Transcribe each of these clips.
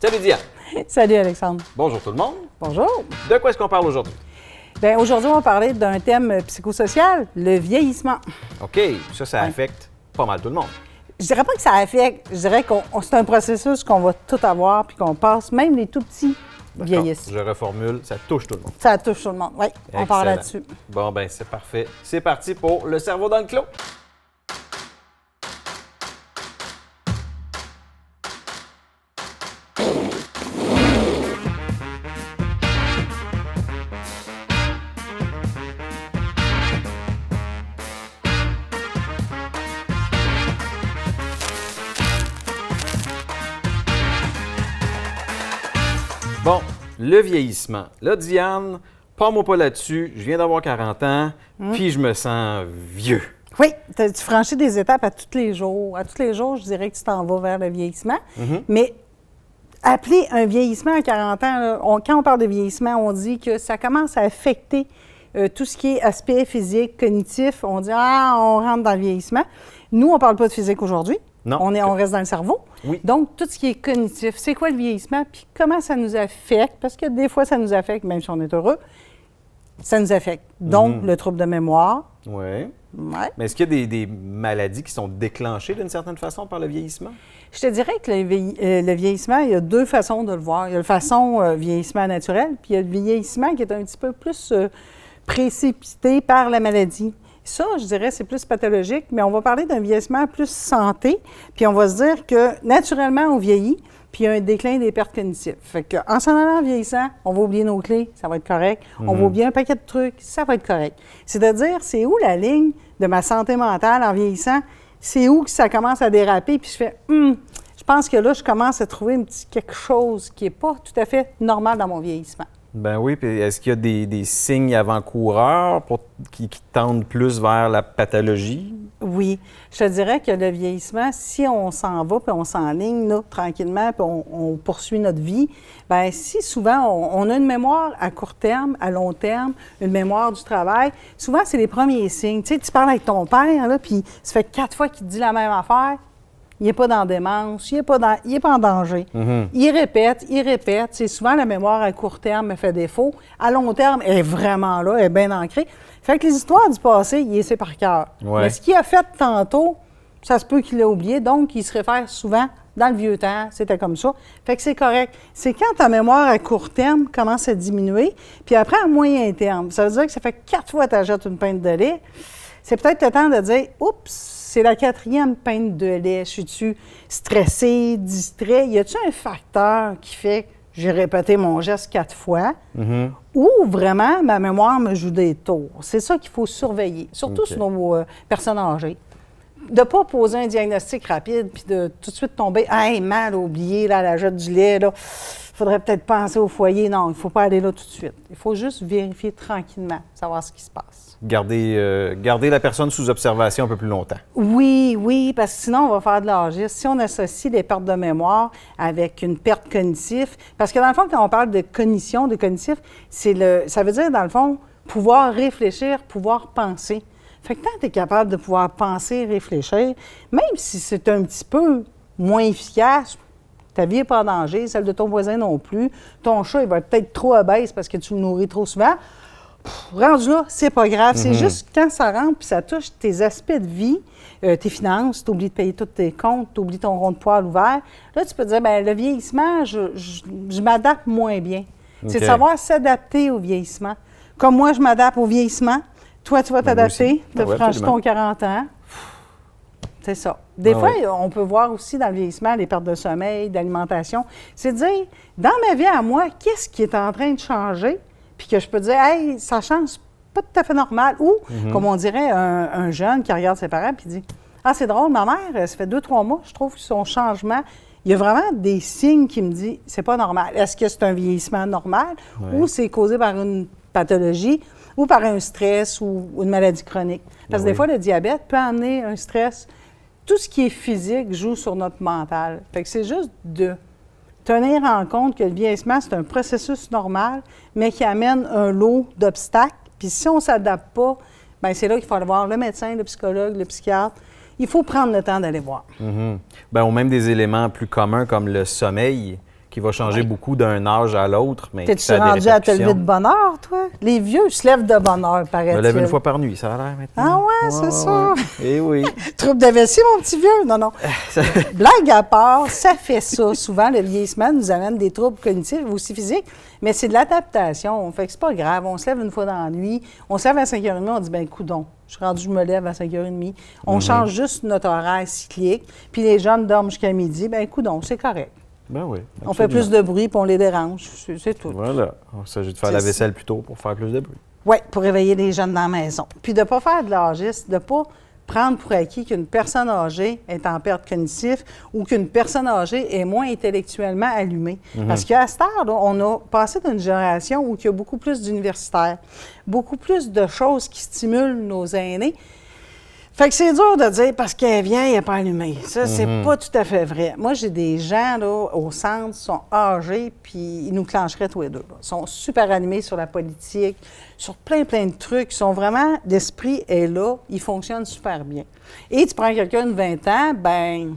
Salut Diane. Salut Alexandre. Bonjour tout le monde. Bonjour. De quoi est-ce qu'on parle aujourd'hui? Bien, aujourd'hui, on va parler d'un thème psychosocial, le vieillissement. OK, ça affecte pas mal tout le monde. Je dirais pas que ça affecte, je dirais que c'est un processus qu'on va tout avoir puis qu'on passe, même les tout petits vieillissent. Je reformule, ça touche tout le monde. Ça touche tout le monde, oui. On parle là-dessus. Bon, ben c'est parfait. C'est parti pour le cerveau dans le clos. Bon, le vieillissement. Là, Diane, pas-moi pas là-dessus. Je viens d'avoir 40 ans, puis je me sens vieux. Oui, tu franchis des étapes à tous les jours. À tous les jours, je dirais que tu t'en vas vers le vieillissement. Mais appeler un vieillissement à 40 ans, là, quand on parle de vieillissement, on dit que ça commence à affecter tout ce qui est aspect physique, cognitif. On dit « Ah, on rentre dans le vieillissement ». Nous, on ne parle pas de physique aujourd'hui. Non. On reste dans le cerveau. Oui. Donc, tout ce qui est cognitif, c'est quoi le vieillissement, puis comment ça nous affecte, parce que des fois, ça nous affecte, même si on est heureux, ça nous affecte. Donc, le trouble de mémoire. Oui. Ouais. Mais est-ce qu'il y a des maladies qui sont déclenchées d'une certaine façon par le vieillissement? Je te dirais que le vieillissement, il y a deux façons de le voir. Il y a le façon vieillissement naturel, puis il y a le vieillissement qui est un petit peu plus précipité par la maladie. Ça, je dirais, c'est plus pathologique, mais on va parler d'un vieillissement plus santé, puis on va se dire que naturellement, on vieillit, puis il y a un déclin des pertes cognitives. Fait qu'en s'en allant en vieillissant, on va oublier nos clés, ça va être correct. On va oublier un paquet de trucs, ça va être correct. C'est-à-dire, c'est où la ligne de ma santé mentale en vieillissant? C'est où que ça commence à déraper, puis je fais, je pense que là, je commence à trouver un petit quelque chose qui n'est pas tout à fait normal dans mon vieillissement. Ben oui, puis est-ce qu'il y a des signes avant-coureurs qui tendent plus vers la pathologie? Oui. Je te dirais que le vieillissement, si on s'en va puis on s'enligne là, tranquillement puis on poursuit notre vie, bien si souvent on a une mémoire à court terme, à long terme, une mémoire du travail, souvent c'est les premiers signes. Tu sais, tu parles avec ton père, là, puis ça fait 4 fois qu'il te dit la même affaire. Il n'est pas dans démence, il n'est pas en danger. Il répète. C'est souvent la mémoire à court terme me fait défaut. À long terme, elle est vraiment là, elle est bien ancrée. Fait que les histoires du passé, il les sait par cœur. Ouais. Mais ce qu'il a fait tantôt, ça se peut qu'il l'ait oublié, donc il se réfère souvent dans le vieux temps, c'était comme ça. Fait que c'est correct. C'est quand ta mémoire à court terme commence à diminuer, puis après à moyen terme. Ça veut dire que ça fait 4 fois que tu achètes une pinte de lait. C'est peut-être le temps de dire « Oups! C'est la 4e pinte de lait. Je suis-tu stressé, distrait? Y a-t-il un facteur qui fait que j'ai répété mon geste 4 fois? Ou vraiment, ma mémoire me joue des tours? C'est ça qu'il faut surveiller, surtout sur nos personnes âgées. De ne pas poser un diagnostic rapide puis de tout de suite tomber « Hey, mal oublié, là, la jette du lait, là. Il faudrait peut-être penser au foyer. » Non, il ne faut pas aller là tout de suite. Il faut juste vérifier tranquillement, savoir ce qui se passe. Garder la personne sous observation un peu plus longtemps. Oui, parce que sinon, on va faire de l'âgisme. Si on associe les pertes de mémoire avec une perte cognitive, parce que dans le fond, quand on parle de cognition, de cognitif, ça veut dire, dans le fond, pouvoir réfléchir, pouvoir penser. Fait que quand tu es capable de pouvoir penser, réfléchir, même si c'est un petit peu moins efficace, ta vie n'est pas en danger, celle de ton voisin non plus, ton chat, il va être peut-être trop obèse parce que tu le nourris trop souvent. Rendu là, c'est pas grave. C'est juste quand ça rentre puis ça touche tes aspects de vie, tes finances, tu oublies de payer tous tes comptes, tu oublies ton rond de poêle ouvert. Là, tu peux te dire, bien, le vieillissement, je m'adapte moins bien. C'est de savoir s'adapter au vieillissement. Comme moi, je m'adapte au vieillissement. Toi, tu vas t'adapter. Tu as franchi ton 40 ans. C'est ça. Des fois, on peut voir aussi dans le vieillissement les pertes de sommeil, d'alimentation. C'est de dire, dans ma vie à moi, qu'est-ce qui est en train de changer? Puis que je peux dire, hey, ça change pas tout à fait normal. Ou, comme on dirait, un jeune qui regarde ses parents puis dit, ah, c'est drôle, ma mère, ça fait 2-3 mois, je trouve que son changement, il y a vraiment des signes qui me disent, c'est pas normal. Est-ce que c'est un vieillissement normal ou c'est causé par une pathologie ou par un stress ou une maladie chronique? Parce que des fois, le diabète peut amener un stress. Tout ce qui est physique joue sur notre mental. Fait que c'est juste de tenir en compte que le vieillissement, c'est un processus normal, mais qui amène un lot d'obstacles. Puis si on ne s'adapte pas, bien, c'est là qu'il faut aller voir le médecin, le psychologue, le psychiatre. Il faut prendre le temps d'aller voir. Bien, ou même des éléments plus communs comme le sommeil qui va changer beaucoup d'un âge à l'autre. Mais T'es-tu ça a des rendu à te lever de répercussions. bonne heure, toi? Les vieux se lèvent de bonne heure, Je paraît-il. me lève une fois par nuit, ça a l'air maintenant. Ah ouais, c'est ça. Eh oui. Trouble de vessie, mon petit vieux? Non, non. Blague à part, ça fait ça. Souvent, le vieillissement nous amène des troubles cognitifs, aussi physiques, mais c'est de l'adaptation. Fait que c'est pas grave. On se lève une fois dans la nuit, on se lève à 5h30, on dit, ben coudonc, je me lève à 5h30. On change juste notre horaire cyclique, puis les jeunes dorment jusqu'à midi, ben coudonc, c'est correct. Ben oui. On fait plus de bruit, puis on les dérange. C'est tout. Voilà. Il s'agit de faire la vaisselle plus tôt pour faire plus de bruit. Oui, pour réveiller les jeunes dans la maison. Puis de ne pas faire de l'âgisme, de ne pas prendre pour acquis qu'une personne âgée est en perte cognitive ou qu'une personne âgée est moins intellectuellement allumée. Parce qu'à cette heure, là, on a passé d'une génération où il y a beaucoup plus d'universitaires, beaucoup plus de choses qui stimulent nos aînés. Fait que c'est dur de dire parce qu'elle est vieille, elle n'est pas allumée. Ça, c'est pas tout à fait vrai. Moi, j'ai des gens là, au centre, qui sont âgés, puis ils nous clencheraient tous les deux. Là. Ils sont super animés sur la politique, sur plein de trucs. Ils sont vraiment, l'esprit est là, ils fonctionnent super bien. Et tu prends quelqu'un de 20 ans, ben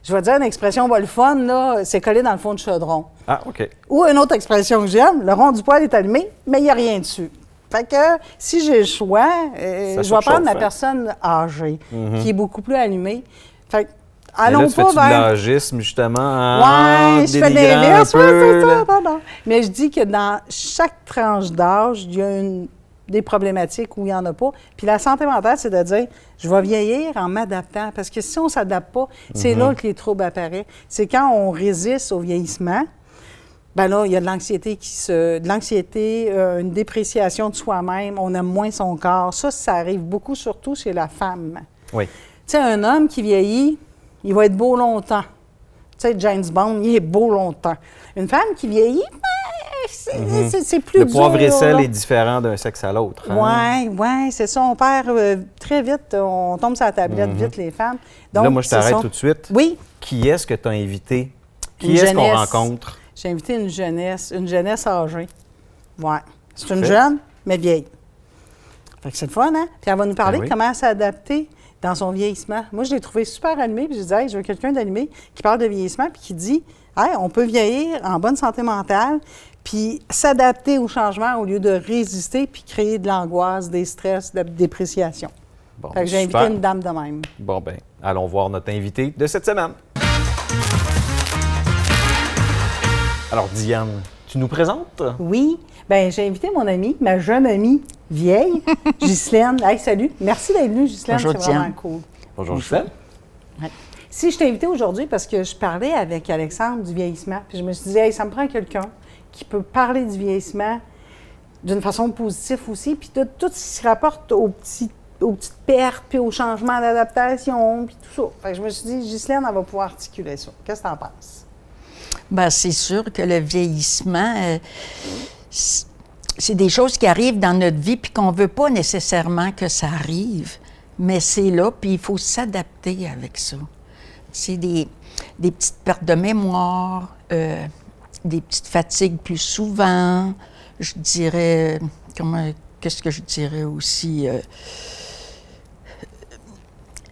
je vais dire une expression le fun, là, c'est collé dans le fond du chaudron. Ah, OK. Ou une autre expression que j'aime, le rond du poêle est allumé, mais il n'y a rien dessus. Fait que si j'ai le choix, je vais prendre la personne âgée, qui est beaucoup plus allumée. Fait que, allons là, tu pas fais-tu de vers... l'agisme, justement? Oui, je fais dénigrant l'inverse, un peu, c'est ça. là? Non. Mais je dis que dans chaque tranche d'âge, il y a des problématiques où il n'y en a pas. Puis la santé mentale, c'est de dire, je vais vieillir en m'adaptant. Parce que si on ne s'adapte pas, c'est là que les troubles apparaissent. C'est quand on résiste au vieillissement, ben là, il y a de l'anxiété, une dépréciation de soi-même, on aime moins son corps. Ça arrive beaucoup, surtout chez la femme. Oui. Tu sais, un homme qui vieillit, il va être beau longtemps. Tu sais, James Bond, il est beau longtemps. Une femme qui vieillit, ben, c'est plus dur. Le poivre et sel là. est différent d'un sexe à l'autre. Hein? Oui, c'est ça. On perd très vite, on tombe sur la tablette vite, les femmes. Donc, là, moi, je t'arrête tout de suite. Oui. Qui est-ce que tu as invité? Qui Une est-ce qu'on jeunesse. rencontre? J'ai invité une jeunesse âgée. Oui. C'est une jeune, mais vieille. Fait que c'est le fun, hein? Puis elle va nous parler Ben oui. de comment s'adapter dans son vieillissement. Moi, je l'ai trouvé super animée, puis je disais, hey, je veux quelqu'un d'animé qui parle de vieillissement, puis qui dit, hey, on peut vieillir en bonne santé mentale, puis s'adapter au changement au lieu de résister, puis créer de l'angoisse, des stress, de la dépréciation. Bon, Fait que j'ai invité super. une dame de même. Bon, ben, allons voir notre invité de cette semaine. Alors, Diane, tu nous présentes? Oui. Bien, j'ai invité mon amie, ma jeune amie vieille, Ghislaine. Hey, salut. Merci d'être venue, Ghislaine. Bonjour, c'est vraiment Diane. cool. Bonjour, Gisèle. Ouais. Si je t'ai invité aujourd'hui parce que je parlais avec Alexandre du vieillissement, puis je me suis dit, hey, ça me prend quelqu'un qui peut parler du vieillissement d'une façon positive aussi, puis de tout ce qui se rapporte aux petites pertes, puis aux changements d'adaptation, puis tout ça. Fait que je me suis dit, Ghislaine, elle va pouvoir articuler ça. Qu'est-ce que tu en penses? Bien, c'est sûr que le vieillissement, c'est des choses qui arrivent dans notre vie puis qu'on ne veut pas nécessairement que ça arrive, mais c'est là, puis il faut s'adapter avec ça. C'est des petites pertes de mémoire, des petites fatigues plus souvent, je dirais, qu'est-ce que je dirais aussi?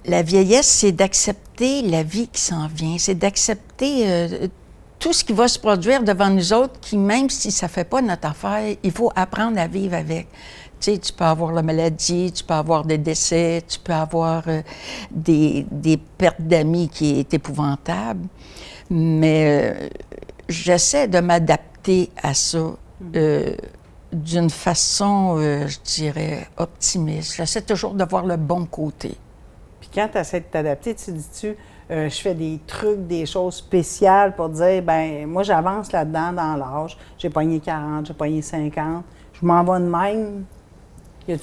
La vieillesse, c'est d'accepter la vie qui s'en vient, c'est d'accepter tout ce qui va se produire devant nous autres, qui, même si ça ne fait pas notre affaire, il faut apprendre à vivre avec. Tu sais, tu peux avoir la maladie, tu peux avoir des décès, tu peux avoir des pertes d'amis qui est épouvantable, mais j'essaie de m'adapter à ça d'une façon, je dirais, optimiste. J'essaie toujours de voir le bon côté. Puis quand tu essaies de t'adapter, tu dis-tu, je fais des trucs, des choses spéciales pour dire, ben moi, j'avance là-dedans dans l'âge. J'ai pogné 40, j'ai pogné 50. Je m'en vais de même. Tu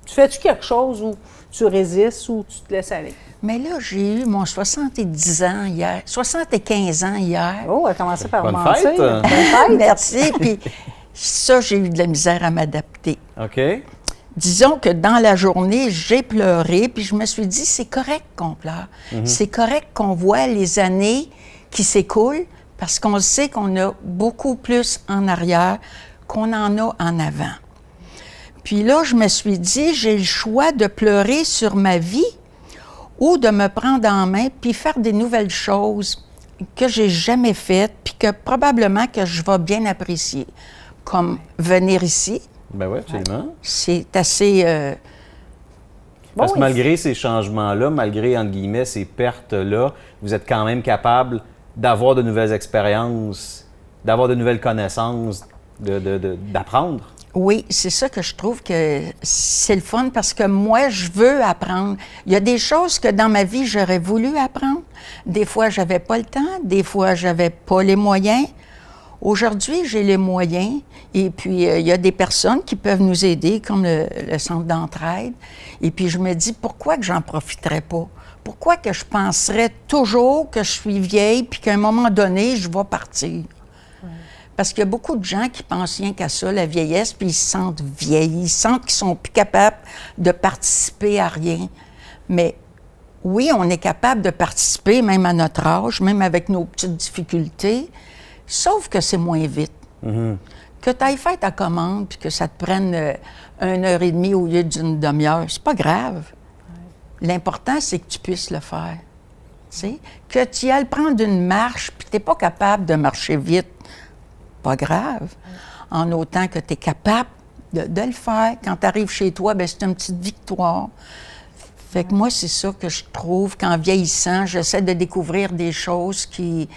fais-tu quelque chose où tu résistes ou tu te laisses aller? Mais là, j'ai eu mon 70 ans hier, 75 ans hier. Oh, elle a commencé par Bonne mentir. fête! Bonne fête! Merci. Puis ça, j'ai eu de la misère à m'adapter. OK. Disons que dans la journée, j'ai pleuré, puis je me suis dit, c'est correct qu'on pleure. C'est correct qu'on voit les années qui s'écoulent, parce qu'on sait qu'on a beaucoup plus en arrière qu'on en a en avant. Puis là, je me suis dit, j'ai le choix de pleurer sur ma vie ou de me prendre en main puis faire des nouvelles choses que j'ai jamais faites, puis que probablement que je vais bien apprécier. Comme venir ici, Ben oui, absolument. c'est assez... Parce que Oui. malgré ces changements-là, malgré, entre guillemets, ces pertes-là, vous êtes quand même capable d'avoir de nouvelles expériences, d'avoir de nouvelles connaissances, d'apprendre. Oui, c'est ça que je trouve que c'est le fun parce que moi, je veux apprendre. Il y a des choses que dans ma vie, j'aurais voulu apprendre. Des fois, j'avais pas le temps. Des fois, j'avais pas les moyens. Aujourd'hui, j'ai les moyens. Et puis, il y a des personnes qui peuvent nous aider, comme le centre d'entraide. Et puis, je me dis, pourquoi que j'en profiterais pas? Pourquoi que je penserais toujours que je suis vieille puis qu'à un moment donné, je vais partir? Parce qu'il y a beaucoup de gens qui pensent rien qu'à ça, la vieillesse, puis ils se sentent vieilles. Ils sentent qu'ils sont plus capables de participer à rien. Mais oui, on est capable de participer, même à notre âge, même avec nos petites difficultés, sauf que c'est moins vite. Que tu ailles faire ta commande, puis que ça te prenne 1h30 au lieu d'une demi-heure, c'est pas grave. L'important, c'est que tu puisses le faire. Tu sais? Que tu ailles prendre une marche, puis tu n'es pas capable de marcher vite, pas grave, en autant que tu es capable de le faire. Quand tu arrives chez toi, bien, c'est une petite victoire. Fait que moi, c'est ça que je trouve qu'en vieillissant, j'essaie de découvrir des choses qui...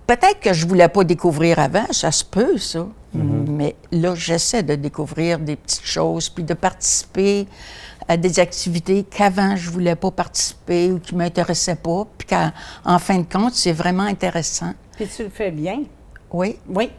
Peut-être que je ne voulais pas découvrir avant, ça se peut, ça. Mais là, j'essaie de découvrir des petites choses, puis de participer à des activités qu'avant, je ne voulais pas participer ou qui ne m'intéressaient pas, puis qu'en fin de compte, c'est vraiment intéressant. Puis tu le fais bien. Oui. Oui.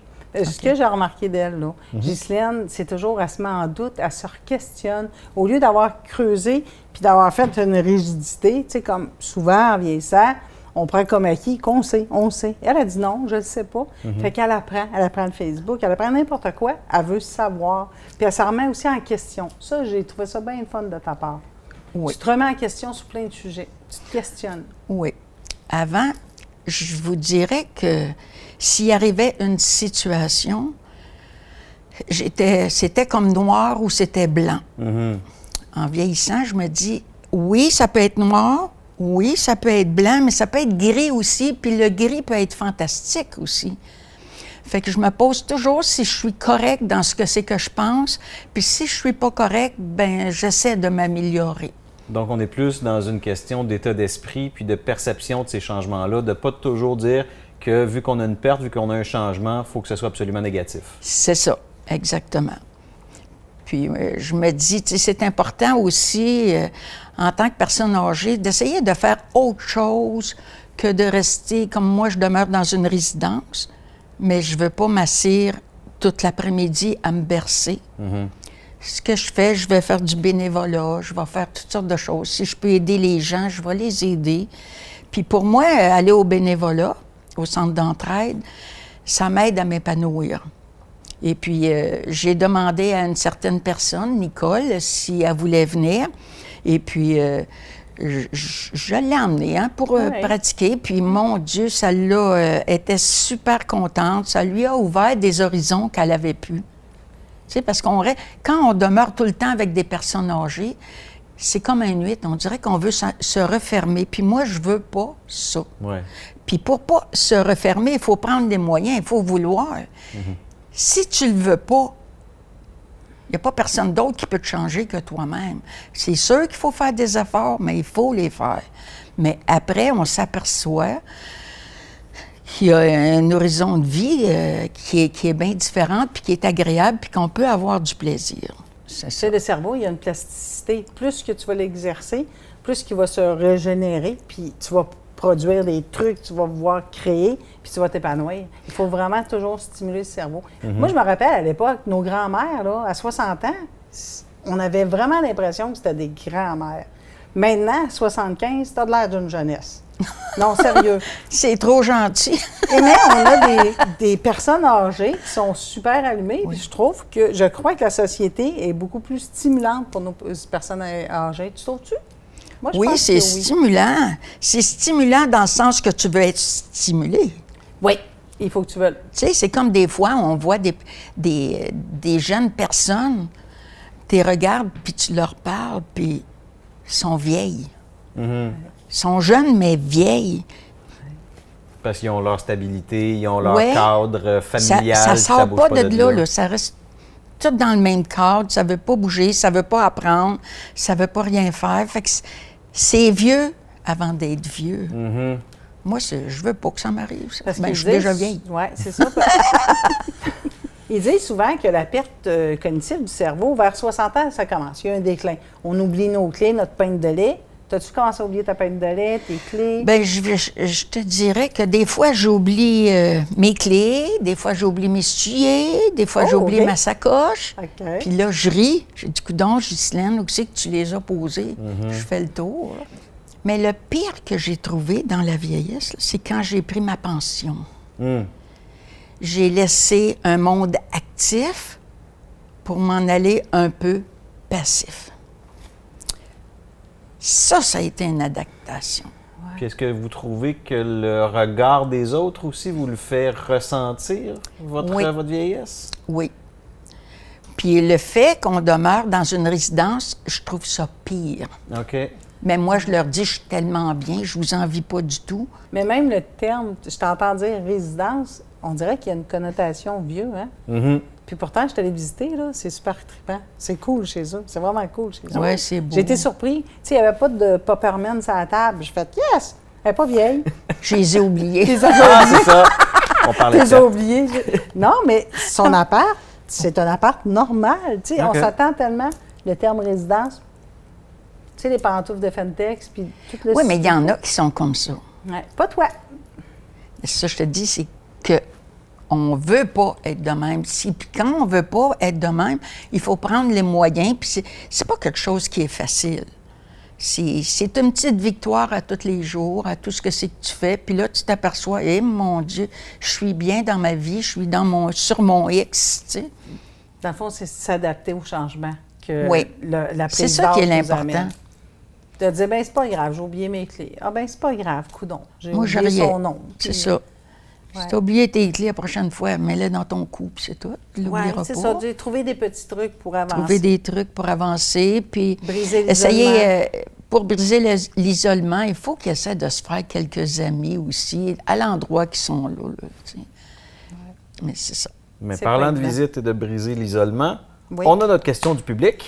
Ce que j'ai remarqué d'elle, là, Ghislaine, c'est toujours, elle se met en doute, elle se questionne. Au lieu d'avoir creusé puis d'avoir fait une rigidité, tu sais, comme souvent en vieillissant, on prend comme acquis qu'on sait, on sait. Elle a dit non, je ne le sais pas. Fait qu'elle apprend le Facebook, elle apprend n'importe quoi, elle veut savoir. Puis elle se remet aussi en question. Ça, j'ai trouvé ça bien fun de ta part. Oui. Tu te remets en question sur plein de sujets. Tu te questionnes. Oui. Avant, je vous dirais que s'il arrivait une situation, c'était comme noir ou c'était blanc. En vieillissant, je me dis, oui, ça peut être noir, oui, ça peut être blanc, mais ça peut être gris aussi, puis le gris peut être fantastique aussi. Fait que je me pose toujours si je suis correcte dans ce que c'est que je pense, puis si je suis pas correcte, ben j'essaie de m'améliorer. Donc, on est plus dans une question d'état d'esprit puis de perception de ces changements-là, de ne pas toujours dire que vu qu'on a une perte, vu qu'on a un changement, il faut que ce soit absolument négatif. C'est ça, exactement. Puis je me dis, tu sais, c'est important aussi, en tant que personne âgée, d'essayer de faire autre chose que de rester, comme moi, je demeure dans une résidence, mais je ne veux pas m'asseoir toute l'après-midi à me bercer. Ce que je fais, je vais faire du bénévolat, je vais faire toutes sortes de choses. Si je peux aider les gens, je vais les aider. Puis pour moi, aller au bénévolat, au centre d'entraide, ça m'aide à m'épanouir. Et puis, j'ai demandé à une certaine personne, Nicole, si elle voulait venir. Et puis, je l'ai emmenée pour pratiquer. Puis, mon Dieu, ça l'a... était super contente. Ça lui a ouvert des horizons qu'elle n'avait plus. Tu sais, parce quand on demeure tout le temps avec des personnes âgées, c'est comme un nuit. On dirait qu'on veut se refermer. Puis moi, je veux pas ça. Ouais. Puis pour pas se refermer, il faut prendre des moyens, il faut vouloir. Si tu le veux pas, il n'y a pas personne d'autre qui peut te changer que toi-même. C'est sûr qu'il faut faire des efforts, mais il faut les faire. Mais après, on s'aperçoit qu'il y a un horizon de vie qui est bien différent, puis qui est agréable, puis qu'on peut avoir du plaisir. C'est ça. Tu sais, le cerveau, il y a une plasticité. Plus que tu vas l'exercer, plus qu'il va se régénérer, puis tu vas produire des trucs, tu vas pouvoir créer, puis tu vas t'épanouir. Il faut vraiment toujours stimuler le cerveau. Moi, je me rappelle, à l'époque, nos grands-mères, là, à 60 ans, on avait vraiment l'impression que c'était des grands-mères. Maintenant, à 75, t'as de l'air d'une jeunesse. Non, sérieux. C'est trop gentil. Mais on a des personnes âgées qui sont super allumées. Oui. Puis je crois que la société est beaucoup plus stimulante pour nos personnes âgées. Tu trouves-tu? Moi, je Oui, pense c'est que stimulant. C'est stimulant dans le sens que tu veux être stimulé. Oui, il faut que tu veuilles. Tu sais, c'est comme des fois, on voit des jeunes personnes, tu les regardes, puis tu leur parles, puis ils sont vieilles. Ils sont jeunes, mais vieilles. Parce qu'ils ont leur stabilité, ils ont leur Ouais. cadre familial. Ça puis sort bouge pas de là, là. là. Ça reste tout dans le même cadre. Ça veut pas bouger, ça veut pas apprendre, ça veut pas rien faire. Fait que c'est vieux avant d'être vieux. Moi, je veux pas que ça m'arrive. Ça. Parce Ben, qu'ils je suis déjà disent- vieille. Oui, c'est ça. Ils disent souvent que la perte cognitive du cerveau, vers 60 ans, ça commence. Il y a un déclin. On oublie nos clés, notre pinte de lait. T'as-tu commencé à oublier ta pinte de lait, tes clés? Ben, je te dirais que des fois, j'oublie mes clés, des fois, j'oublie mes souliers, des fois, Oh, j'oublie OK. ma sacoche. OK. Puis là, je ris. J'ai dit, coudonc, Ghislaine, où c'est que tu les as posées? Je fais le tour. Mais le pire que j'ai trouvé dans la vieillesse, là, c'est quand j'ai pris ma pension. J'ai laissé un monde actif pour m'en aller un peu passif. Ça a été une adaptation. Puis est-ce que vous trouvez que le regard des autres aussi vous le fait ressentir, votre Oui. vieillesse? Oui. Puis le fait qu'on demeure dans une résidence, je trouve ça pire. OK. Mais moi, je leur dis, je suis tellement bien, je vous envie pas du tout. Mais même le terme, je t'entends dire résidence, on dirait qu'il y a une connotation vieux, hein? Puis pourtant, je suis allée visiter, là, c'est super trippant. C'est cool chez eux. C'est vraiment cool chez eux. Ouais, c'est beau. J'ai été surpris. Tu sais, il n'y avait pas de Popperman sur la table. J'ai fait « Yes! Elle n'est pas vieille. Je les ai oubliés. Ah, c'est ça! On parlait Tu de les as ça. oubliés. » Non, mais son appart, c'est un appart normal. Tu sais, OK. on s'attend tellement, le terme résidence, tu sais, les pantoufles de Fentex, puis tout le... Oui, mais il y en a qui sont comme ça. Ouais, pas toi. Ça, je te dis, c'est que on veut pas être de même. Puis quand on veut pas être de même, il faut prendre les moyens. Puis c'est pas quelque chose qui est facile. C'est une petite victoire à tous les jours, à tout ce que c'est que tu fais. Puis là, tu t'aperçois, eh mon Dieu, je suis bien dans ma vie, je suis sur mon X, tu sais. Dans le fond, c'est s'adapter au changement que Oui. la C'est prise ça qui est d'âge nous l'important. amène. De dire, ben c'est pas grave, j'ai oublié mes clés. Ah ben c'est pas grave, coudon. J'ai Moi, oublié j'ai rien. son nom. C'est Puis- ça. Si tu as oublié tes clés la prochaine fois, mets-les dans ton cou, puis c'est tout. Tu Ouais, l'oublieras c'est pas. ça, de trouver des petits trucs pour avancer. Trouver des trucs pour avancer, puis Briser essayer, l'isolement. pour briser l'isolement, il faut qu'ils essaient de se faire quelques amis aussi, à l'endroit qui sont là, tu sais. Mais c'est ça. Mais C'est parlant pas de évident. visite et de briser l'isolement, Oui. on a notre question du public.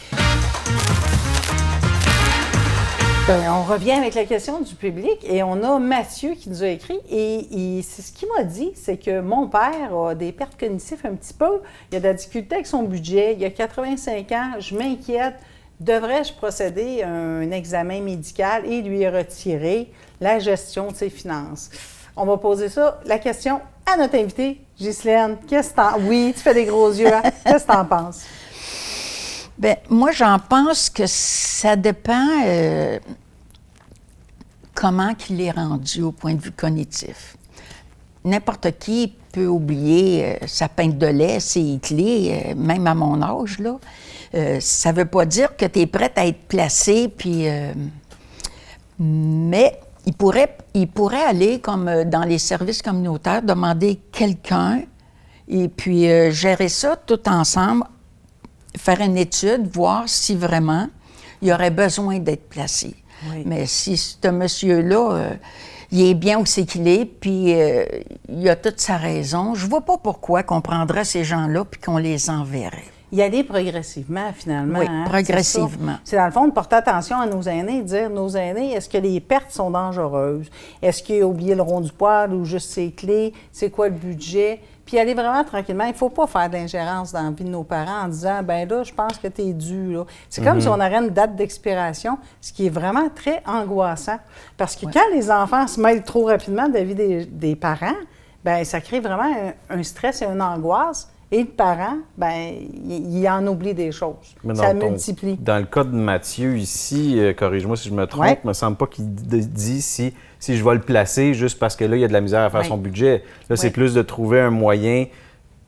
Ben, on revient avec la question du public et on a Mathieu qui nous a écrit et c'est ce qu'il m'a dit, c'est que mon père a des pertes cognitives un petit peu. Il a de la difficulté avec son budget, il a 85 ans, je m'inquiète. Devrais-je procéder à un examen médical et lui retirer la gestion de ses finances? On va poser ça, la question à notre invité, Ghislaine. Qu'est-ce que t'en... Oui, tu fais des gros yeux, hein? Qu'est-ce que t'en penses? Bien, moi, j'en pense que ça dépend comment qu'il est rendu au point de vue cognitif. N'importe qui peut oublier sa pinte de lait, ses clés, même à mon âge, là. Ça ne veut pas dire que tu es prête à être placée, puis... mais il pourrait aller, comme dans les services communautaires, demander quelqu'un et puis gérer ça tout ensemble, faire une étude, voir si vraiment il aurait besoin d'être placé. Oui. Mais si ce monsieur-là, il est bien où c'est qu'il est, puis il a toute sa raison, je vois pas pourquoi qu'on prendrait ces gens-là puis qu'on les enverrait. Y aller progressivement, finalement. Oui, hein? progressivement. C'est dans le fond de porter attention à nos aînés, de dire, nos aînés, est-ce que les pertes sont dangereuses? Est-ce qu'il a oublié le rond du poil ou juste ses clés? C'est quoi le budget? Puis aller vraiment tranquillement. Il ne faut pas faire d'ingérence dans la vie de nos parents en disant, ben là, je pense que tu es dû. Là. C'est comme si on aurait une date d'expiration, ce qui est vraiment très angoissant. Parce que quand les enfants se mêlent trop rapidement de la vie des parents, ben ça crée vraiment un stress et une angoisse. Et le parent, ben, il en oublie des choses. Mais Ça dans multiplie. Dans le cas de Mathieu ici, corrige-moi si je me trompe, Ouais. il me semble pas qu'il dit si je vais le placer juste parce que là, il y a de la misère à faire Oui. son budget. Là, c'est Oui. plus de trouver un moyen.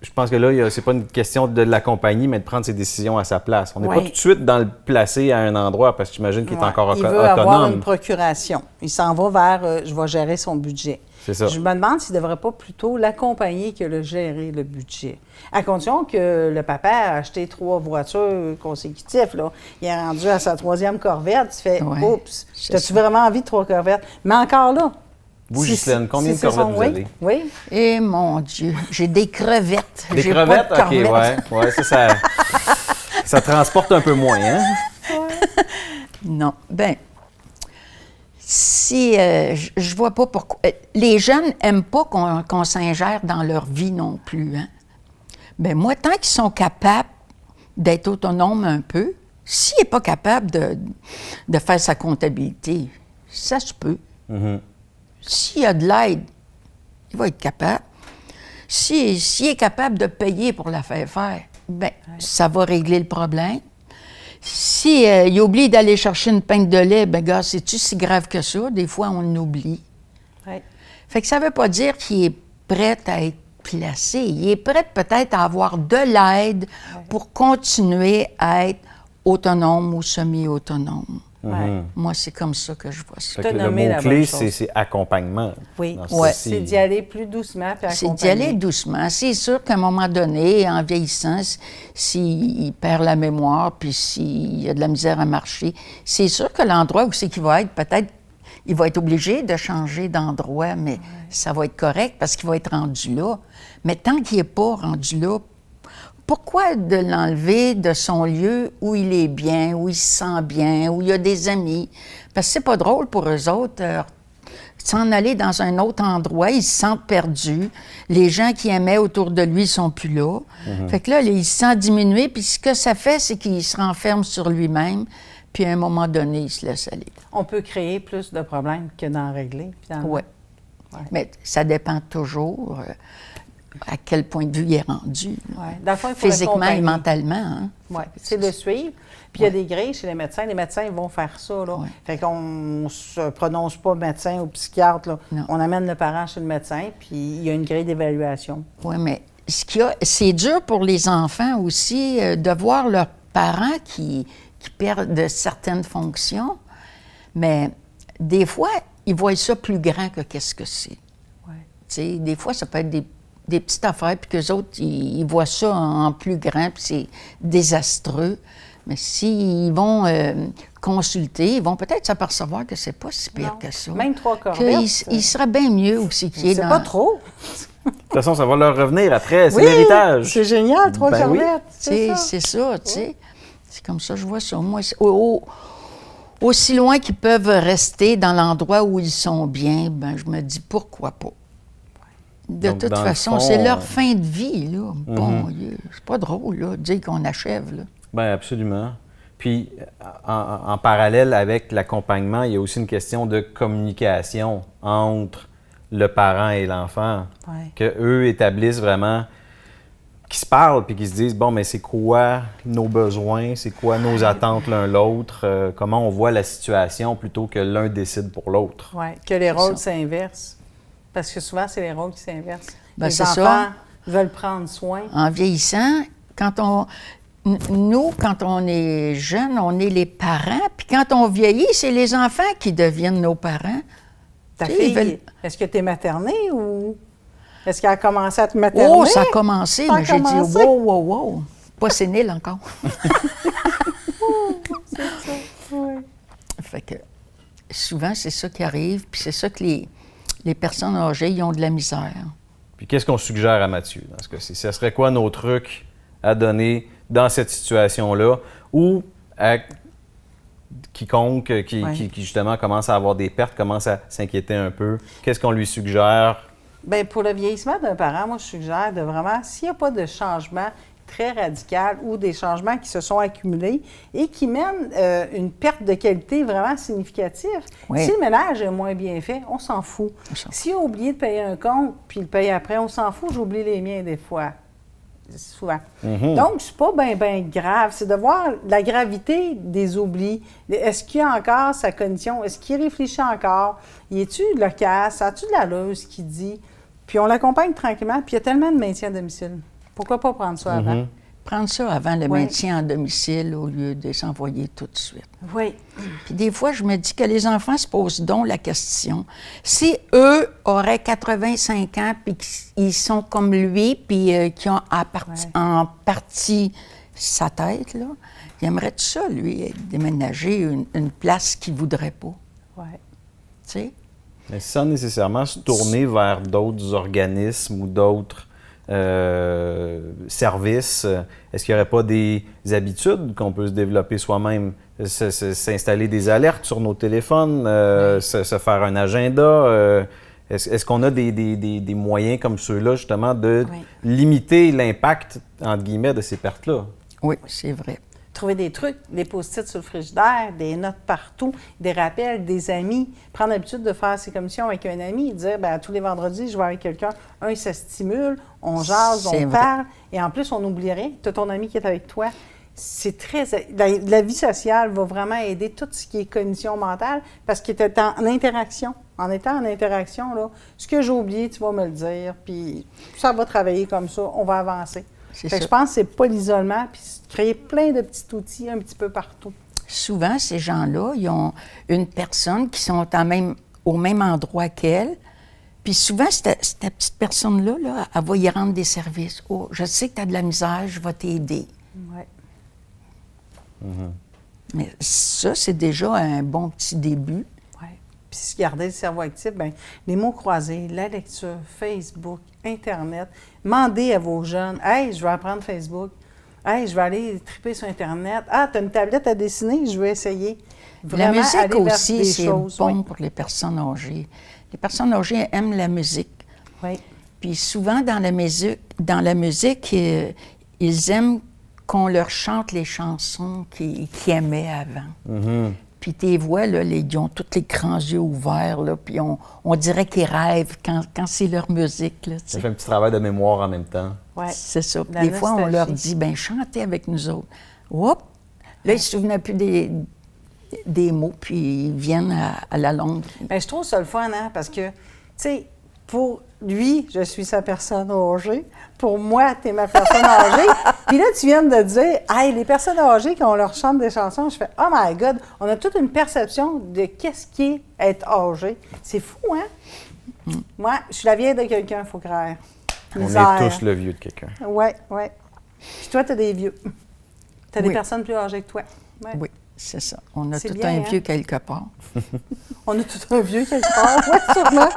Je pense que là, c'est pas une question de l'accompagner, mais de prendre ses décisions à sa place. On n'est Oui. pas tout de suite dans le placer à un endroit parce que j'imagine qu'il est Ouais. encore Il veut avoir autonome. une procuration. Il s'en va vers je vais gérer son budget. C'est ça. Je me demande s'il ne devrait pas plutôt l'accompagner que le gérer, le budget. À condition que le papa a acheté 3 voitures consécutives. Là. Il est rendu à sa 3e Corvette. Tu fais Ouais. oups, C'est as-tu ça. vraiment envie de 3 Corvettes? Mais encore là, Vous, Ghislaine, combien de c'est corvettes son- vous oui, avez? Oui. Eh mon Dieu, j'ai des crevettes. Des J'ai crevettes? pas de OK, corvettes. ouais, ça transporte un peu moins, hein? Non. Ben, si je vois pas pourquoi. Les jeunes n'aiment pas qu'on s'ingère dans leur vie non plus. Hein? Ben moi, tant qu'ils sont capables d'être autonomes un peu, s'il n'est pas capable de faire sa comptabilité, ça se peut. S'il y a de l'aide, il va être capable. S'il est capable de payer pour la faire faire, ben ça va régler le problème. Si il oublie d'aller chercher une pinte de lait, ben gars, c'est-tu si grave que ça? Des fois, on l'oublie. Oui. Fait que ça veut pas dire qu'il est prêt à être placé. Il est prêt peut-être à avoir de l'aide pour continuer à être autonome ou semi-autonome. Ouais. Moi, c'est comme ça que je vois ça. Fait que le nommé la mot-clé, bonne chose. c'est accompagnement. Oui. Dans ce Ouais. cas-ci. C'est d'y aller plus doucement puis C'est d'y aller doucement. C'est sûr qu'à un moment donné, en vieillissant, s'il perd la mémoire, puis s'il a de la misère à marcher, c'est sûr que l'endroit où c'est qu'il va être, peut-être, il va être obligé de changer d'endroit, mais ça va être correct parce qu'il va être rendu là. Mais tant qu'il n'est pas rendu là, pourquoi de l'enlever de son lieu où il est bien, où il se sent bien, où il y a des amis? Parce que c'est pas drôle pour eux autres. S'en aller dans un autre endroit, ils se sentent perdus. Les gens qui aimaient autour de lui sont plus là. Fait que là, il se sent diminuer, puis ce que ça fait, c'est qu'il se renferme sur lui-même, puis à un moment donné, il se laisse aller. On peut créer plus de problèmes que d'en régler, finalement. Oui. Mais ça dépend toujours à quel point de vue il est rendu. Ouais. Dans le fond, il faut Physiquement et l'accompagner. mentalement. Hein? Oui, c'est le suivre. Puis il y a des grilles chez les médecins. Les médecins, ils vont faire ça. Là. Ouais. Fait qu'on ne se prononce pas médecin ou psychiatre. Là. Non. On amène le parent chez le médecin, puis il y a une grille d'évaluation. Oui, mais c'est dur pour les enfants aussi de voir leurs parents qui perdent certaines fonctions, mais des fois, ils voient ça plus grand que qu'est-ce que c'est. Ouais. Tu sais, des fois, ça peut être des petites affaires, puis qu'eux autres, ils voient ça en plus grand, puis c'est désastreux. Mais s'ils vont consulter, ils vont peut-être s'apercevoir que c'est pas si pire Non. que ça. Même 3 corvettes. Il serait bien mieux aussi qu'il y ait C'est dans... pas trop. De toute façon, ça va leur revenir après, c'est Oui, l'héritage. c'est génial, 3 Ben oui. corvettes. C'est ça. C'est ça, tu sais. C'est comme ça, je vois ça. Moi, aussi loin qu'ils peuvent rester dans l'endroit où ils sont bien, ben je me dis pourquoi pas. De Donc, toute dans le façon, fond, c'est leur fin de vie, là. Bon Dieu, c'est pas drôle, là, de dire qu'on achève, là. Bien, absolument. Puis, en parallèle avec l'accompagnement, il y a aussi une question de communication entre le parent et l'enfant. Ouais. Qu'eux établissent vraiment, qu'ils se parlent puis qu'ils se disent, bon, mais c'est quoi nos besoins, c'est quoi nos attentes l'un l'autre, comment on voit la situation plutôt que l'un décide pour l'autre. Oui, que les rôles ça. s'inversent. Parce que souvent, c'est les rôles qui s'inversent. Ben, les c'est enfants ça. veulent prendre soin. En vieillissant, nous, quand on est jeune, on est les parents, puis quand on vieillit, c'est les enfants qui deviennent nos parents. Ta Tu sais, ils fille, veulent- est-ce que tu es maternée ou est-ce qu'elle a commencé à te materner? Oh, ça a commencé, Ça a mais j'ai dit commencé. wow, wow, wow. Pas sénile encore. Oui. Fait que souvent, c'est ça qui arrive, puis c'est ça que les personnes âgées, ils ont de la misère. Puis qu'est-ce qu'on suggère à Mathieu dans ce cas-ci? Ce serait quoi nos trucs à donner dans cette situation-là ou à quiconque qui justement commence à avoir des pertes, commence à s'inquiéter un peu? Qu'est-ce qu'on lui suggère? Bien, pour le vieillissement d'un parent, moi, je suggère de vraiment, s'il n'y a pas de changement très radical ou des changements qui se sont accumulés et qui mènent une perte de qualité vraiment significative, Oui. si le ménage est moins bien fait, on s'en fout. On s'en fout. S'il a oublié de payer un compte puis il le paye après, on s'en fout, j'oublie les miens des fois. Souvent. Donc, c'est pas bien grave. C'est de voir la gravité des oublis. Est-ce qu'il y a encore sa cognition? Est-ce qu'il réfléchit encore? Y est-tu loquace? As-tu de l'allure, ce qu'il dit? Puis on l'accompagne tranquillement. Puis il y a tellement de maintien à domicile. Pourquoi pas prendre ça avant? Prendre ça avant le Oui. maintien en domicile au lieu de s'envoyer tout de suite. Oui. Puis des fois, je me dis que les enfants se posent donc la question. Si eux auraient 85 ans, puis qu'ils sont comme lui, puis qui ont en partie sa tête, là, il aimerait ça, lui, déménager une place qu'il ne voudrait pas. Oui. Tu sais? Mais sans nécessairement se tourner vers d'autres organismes ou d'autres services, est-ce qu'il n'y aurait pas des habitudes qu'on peut se développer soi-même? S'installer des alertes sur nos téléphones, se faire un agenda? Est-ce qu'on a des moyens comme ceux-là, justement, de limiter l'impact, entre guillemets, de ces pertes-là? Oui, c'est vrai. Trouver des trucs, des post-it sur le frigidaire, des notes partout, des rappels, des amis. Prendre l'habitude de faire ces commissions avec un ami, dire, bien, tous les vendredis, je vais avec quelqu'un. Ça stimule, on jase, on parle, et en plus, on n'oublie rien. Tu as ton ami qui est avec toi. C'est très... La vie sociale va vraiment aider tout ce qui est cognition mentale parce qu'il est en interaction. En étant en interaction, là, ce que j'ai oublié, tu vas me le dire, puis ça va travailler comme ça, on va avancer. Je pense que c'est pas l'isolement, puis créer plein de petits outils un petit peu partout. Souvent, ces gens-là, ils ont une personne qui sont au même endroit qu'elle, puis souvent, cette petite personne-là, là, elle va y rendre des services. « Oh, je sais que tu as de la misère, je vais t'aider. » Ouais. Mais ça, c'est déjà un bon petit début. Oui. Puis garder le cerveau actif, bien, les mots croisés, la lecture, Facebook, Internet. Demandez à vos jeunes, « Hey, je vais apprendre Facebook. Hey, je vais aller triper sur Internet. Ah, tu as une tablette à dessiner, je vais essayer. » Vraiment, la musique aussi, c'est bon pour les personnes âgées. Les personnes âgées aiment la musique. Oui. Puis souvent, dans la musique, ils aiment qu'on leur chante les chansons qu'ils aimaient avant. Puis tes voix, là, ils ont tous les grands yeux ouverts, là, puis on dirait qu'ils rêvent quand c'est leur musique. Là, ça fait un petit travail de mémoire en même temps. Ouais. C'est ça. Des fois, on leur dit, bien, chantez avec nous autres. Oups! Là, ils ne se souvenaient plus des mots, puis ils viennent à la longue. Bien, je trouve ça le fun, hein, parce que, tu sais, pour lui, je suis sa personne âgée. Pour moi, tu es ma personne âgée. Puis là, tu viens de dire, hey, les personnes âgées, quand on leur chante des chansons, je fais, oh my God, on a toute une perception de qu'est-ce qui est être âgé. C'est fou, hein? Moi, je suis la vieille de quelqu'un, il faut croire. On est tous le vieux de quelqu'un. Oui, oui. Puis toi, tu as des vieux. Tu as des personnes plus âgées que toi. Ouais. Oui, c'est ça. On a tout un vieux quelque part. On a tout un vieux quelque part, oui, sûrement.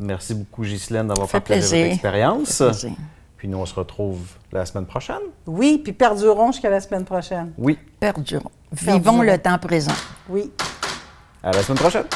Merci beaucoup, Ghislaine, d'avoir partagé votre expérience. Puis nous, on se retrouve la semaine prochaine. Oui, puis perdurons jusqu'à la semaine prochaine. Oui. Perdurons. Vivons le temps présent. Oui. À la semaine prochaine.